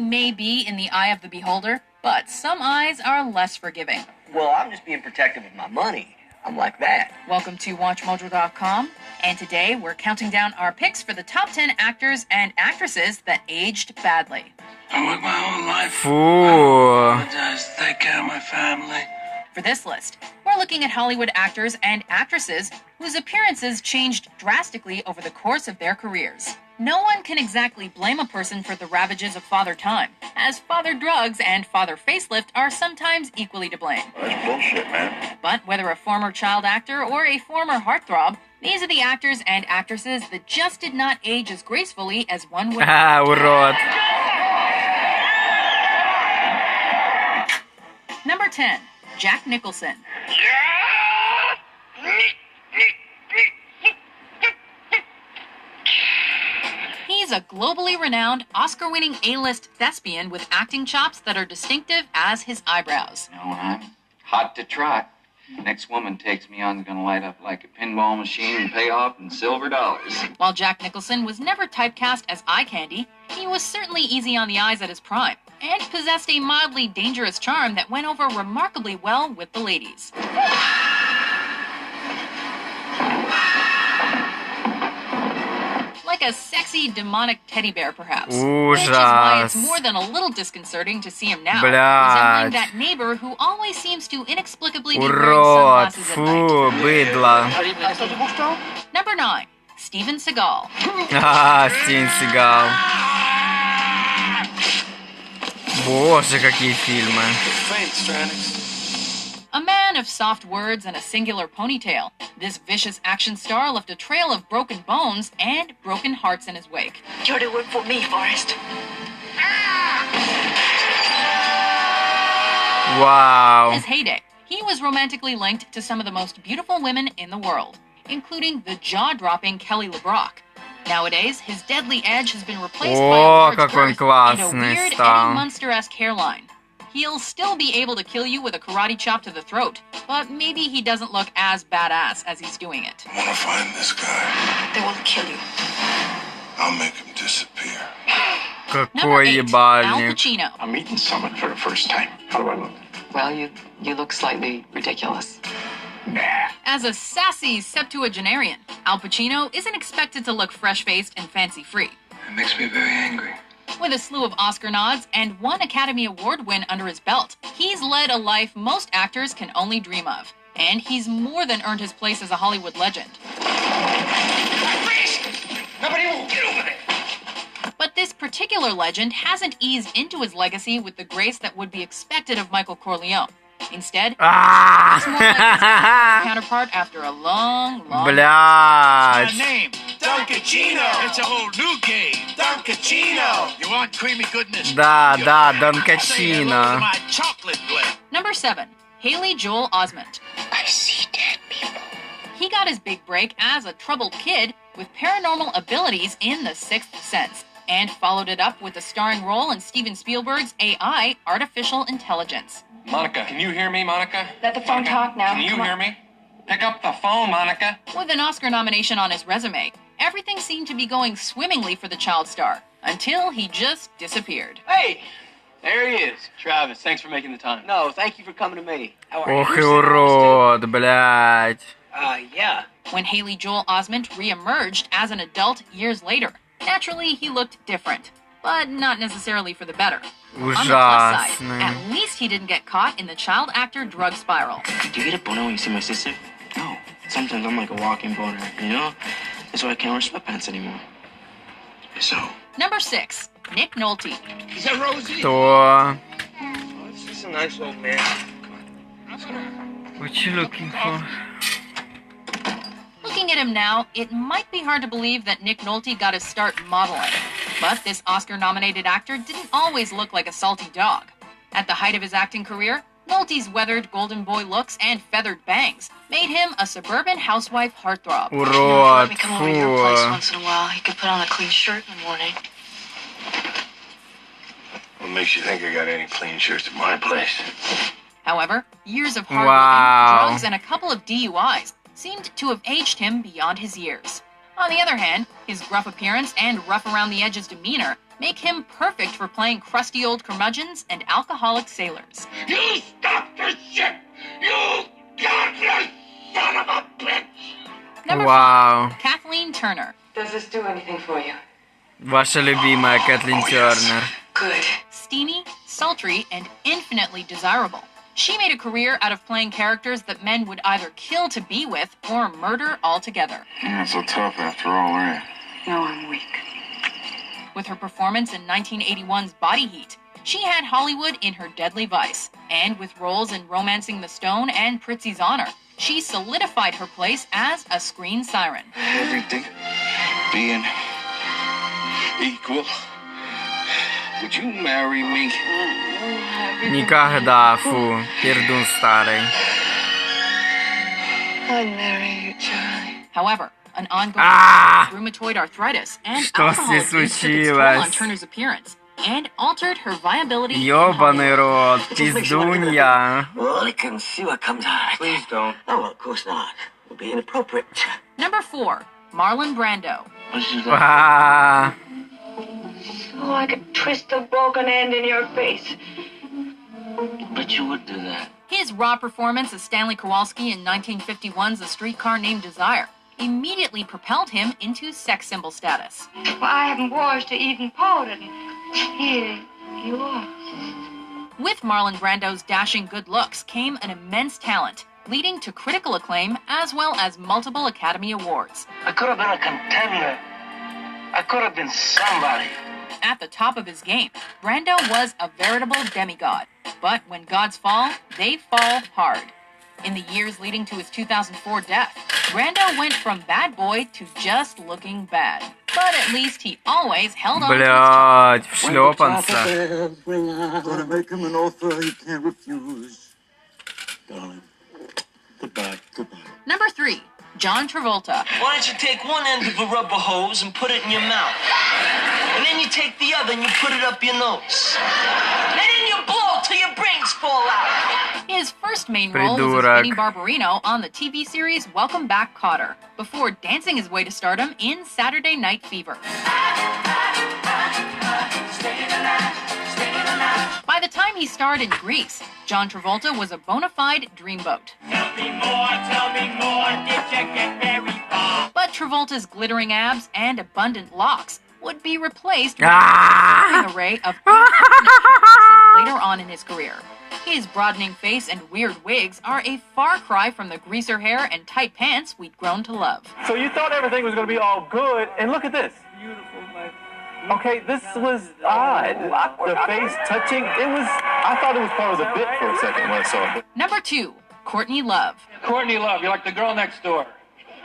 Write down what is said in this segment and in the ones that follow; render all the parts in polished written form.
may be in the eye of the beholder, but some eyes are less forgiving. Well, I'm just being protective of my money. I'm like that. Welcome to WatchMojo.com, and today we're counting down our picks for the top 10 actors and actresses that aged badly. I work my whole life. I apologize to take care of my family. For this list, we're looking at Hollywood actors and actresses whose appearances changed drastically over the course of their careers. No one can exactly blame a person for the ravages of father time, as father drugs and father facelift are sometimes equally to blame. That's bullshit, man. But whether a former child actor or a former heartthrob, these are the actors and actresses that just did not age as gracefully as one would. Урод. Number 10. Jack Nicholson. He's a globally renowned, Oscar-winning A-list thespian with acting chops that are distinctive as his eyebrows. You know, when I'm hot to trot, the next woman takes me on is gonna light up like a pinball machine and pay off in silver dollars. While Jack Nicholson was never typecast as eye candy, he was certainly easy on the eyes at his prime, and possessed a mildly dangerous charm that went over remarkably well with the ladies. Like a sexy, demonic teddy bear, perhaps. Which is why it's more than a little disconcerting to see him now, resembling that neighbor who always seems to inexplicably be wearing sunglasses at night. Number 9. Steven Seagal. Стивен Сигал. Боже, какие фильмы. A man of soft words and a singular ponytail, this vicious action star left a trail of broken bones and broken hearts in his wake. You're to work for me, Forrest. Wow. In his heyday, he was romantically linked to some of the most beautiful women in the world, including the jaw-dropping Kelly LeBrock. Nowadays, his deadly edge has been replaced by a large girth and a weird Eddie Munster-esque hairline. He'll still be able to kill you with a karate chop to the throat, but maybe he doesn't look as badass as he's doing it. I want to find this guy. They will kill you. I'll make him disappear. Number 8. Al Pacino. I'm meeting someone for the first time. How do I look? Well, you look slightly ridiculous. Nah. As a sassy septuagenarian, Al Pacino isn't expected to look fresh-faced and fancy-free. It makes me very angry. With a slew of Oscar nods and 1 Academy Award win under his belt, he's led a life most actors can only dream of. And he's more than earned his place as a Hollywood legend. Nobody will get over there. But this particular legend hasn't eased into his legacy with the grace that would be expected of Michael Corleone. Instead, he's more like his counterpart after a long Блядь. name, Don Cacino. It's a whole new game, Don Cacino. You want creamy goodness? Да, Дон Качино. My chocolate blend. Number 7. Haley Joel Osment. I see dead people. He got his big break as a troubled kid with paranormal abilities in The Sixth Sense, and followed it up with a starring role in Steven Spielberg's AI, Artificial Intelligence. Monica, can you hear me, Monica? Let the phone talk now. Can you hear me? Pick up the phone, Monica. With an Oscar nomination on his resume, everything seemed to be going swimmingly for the child star, until he just disappeared. Hey! There he is. Travis, thanks for making the time. No, thank you for coming to me. How are Ох и урод, блядь. Yeah. When Haley Joel Osment re-emerged as an adult years later, naturally he looked different, but not necessarily for the better. On the plus side, Ужасный. at least he didn't get caught in the child actor drug spiral. Do you get a boner when you see my sister? No. Sometimes I'm like a walking boner, you know? That's why I can't wear sweatpants anymore. So. Number 6. Nick Nolte. Is that Rosie? То. Oh, this is a nice old man. What you looking for? Looking at him now, it might be hard to believe that Nick Nolte got his start modeling. But this Oscar-nominated actor didn't always look like a salty dog. At the height of his acting career, Nolte's weathered golden boy looks and feathered bangs made him a suburban housewife heartthrob. Урод, Let me come over to your place фу. once in a while. You could put on a clean shirt in the morning. What makes you think I got any clean shirts at my place? However, years of hard Wow. living, drugs, and a couple of DUIs seemed to have aged him beyond his years. On the other hand, his gruff appearance and rough-around-the-edges demeanor make him perfect for playing crusty old curmudgeons and alcoholic sailors. You stop the ship! You godless son of a bitch! Number Wow. 5. Kathleen Turner. Does this do anything for you? Ваша любимая Кэтлин Тернер. Good. Steamy, sultry, and infinitely desirable. She made a career out of playing characters that men would either kill to be with or murder altogether. You're not so tough after all, are you? No, I'm weak. With her performance in 1981's Body Heat, she had Hollywood in her deadly vice, and with roles in Romancing the Stone and Prizzi's Honor, she solidified her place as a screen siren. Everything being equal. Would you marry me? Никогда, фу, пердун старый. I'd marry you, Charlie. However, an ongoing rheumatoid arthritis and Что alcohol здесь abuse took its toll on случилось? Turner's appearance and altered her viability. in Ёбаный Hollywood. рот, пиздунья. Well, let him see what comes out. Please don't. Oh, well, of course not. It would be inappropriate. Number 4. Marlon Brando. What's your Ah, Oh, I could twist a broken end in your face. But you would do that. His raw performance as Stanley Kowalski in 1951's A Streetcar Named Desire immediately propelled him into sex symbol status. Well, I haven't washed or even powdered. Here you are. With Marlon Brando's dashing good looks came an immense talent, leading to critical acclaim as well as multiple Academy Awards. I could have been a contender. I could have been somebody. At the top of his game, Brando was a veritable demigod. But when gods fall, they fall hard. In the years leading to his 2004 death, Brando went from bad boy to just looking bad. But at least he always held on to his charm. блядь, в шлёпанцах. Gonna make him an offer he can't refuse. Darling, goodbye, goodbye. Number 3. John Travolta. Why don't you take one end of a rubber hose and put it in your mouth? And then you take the other and you put it up your nose. And then you blow till your brains fall out. His first main role was as Придурок. Vinnie Barbarino on the TV series Welcome Back, Kotter, before dancing his way to stardom in Saturday Night Fever. By the time he starred in Grease, John Travolta was a bona fide dreamboat. Tell me more, did you get very far? But Travolta's glittering abs and abundant locks would be replaced with Ah! an array of later on in his career. His broadening face and weird wigs are a far cry from the greaser hair and tight pants we'd grown to love. So you thought everything was going to be all good, and look at this. Beautiful, my. Okay, this was odd. The face touching, I thought it was part of the bit for a second when I saw it. Number 2, Courtney Love. Courtney Love, you're like the girl next door.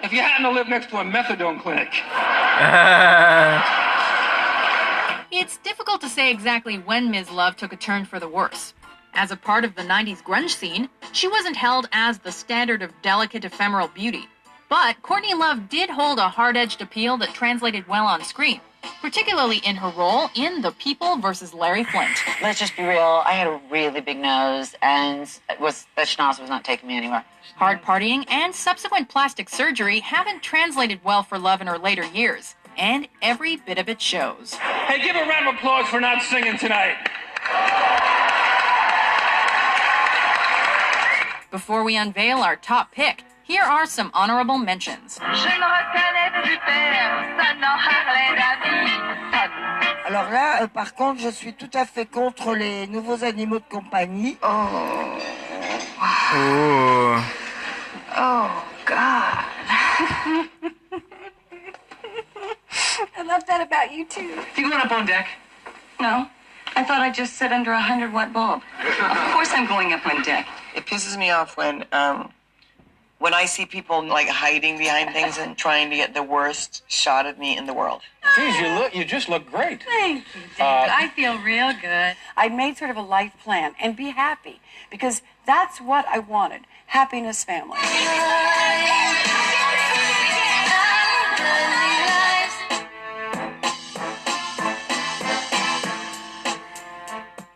If you happen to live next to a methadone clinic. It's difficult to say exactly when Ms. Love took a turn for the worse. As a part of the 90s grunge scene, she wasn't held as the standard of delicate ephemeral beauty. But Courtney Love did hold a hard-edged appeal that translated well on screen, particularly in her role in The People vs. Larry Flint. Let's just be real. I had a really big nose, and that schnoz was not taking me anywhere. Hard partying and subsequent plastic surgery haven't translated well for Love in her later years, and every bit of it shows. Hey, give a round of applause for not singing tonight. Before we unveil our top pick, here are some honorable mentions. Alors là, par contre, je suis tout à fait contre les nouveaux animaux de compagnie. Ooh. Oh, God. I love that about you, too. You going up on deck? No. I thought I'd just sit under a 100-watt bulb. Of course I'm going up on deck. It pisses me off when I see people like hiding behind things and trying to get the worst shot of me in the world. Geez, you just look great. Thank you, David. I feel real good. I made sort of a life plan and be happy because that's what I wanted. Happiness family.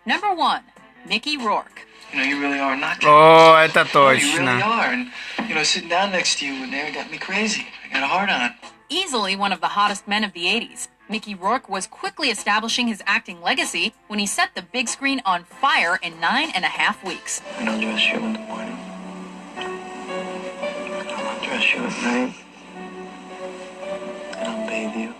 Number 1, Mickey Rourke. You know, you really are not. О, это You really точно. are. And, you know, sitting down next to you would never got me crazy. I got a hard on. Easily one of the hottest men of the 80s, Mickey Rourke was quickly establishing his acting legacy when he set the big screen on fire in 9.5 weeks. And I'll dress you in the morning. And I'll dress you at night. And I'll bathe you.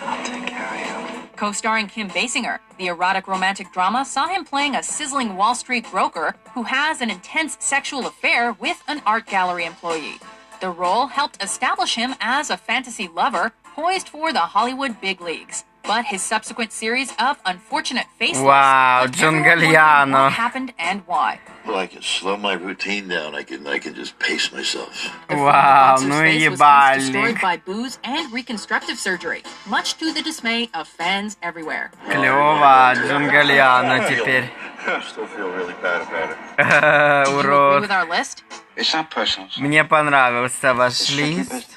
I'll take care of you. Co-starring Kim Basinger, the erotic romantic drama saw him playing a sizzling Wall Street broker who has an intense sexual affair with an art gallery employee. The role helped establish him as a fantasy lover poised for the Hollywood big leagues. But his subsequent series of unfortunate facelifts left everyone wondering what happened and why. Well, I can slow my routine down. I can just pace myself. Вау, ну и ебальник. Destroyed by booze and reconstructive surgery, much to the dismay of fans everywhere. Клево, Джон Галлиано теперь. Урод. With our list? It's not personal. Мне понравился ваш лист.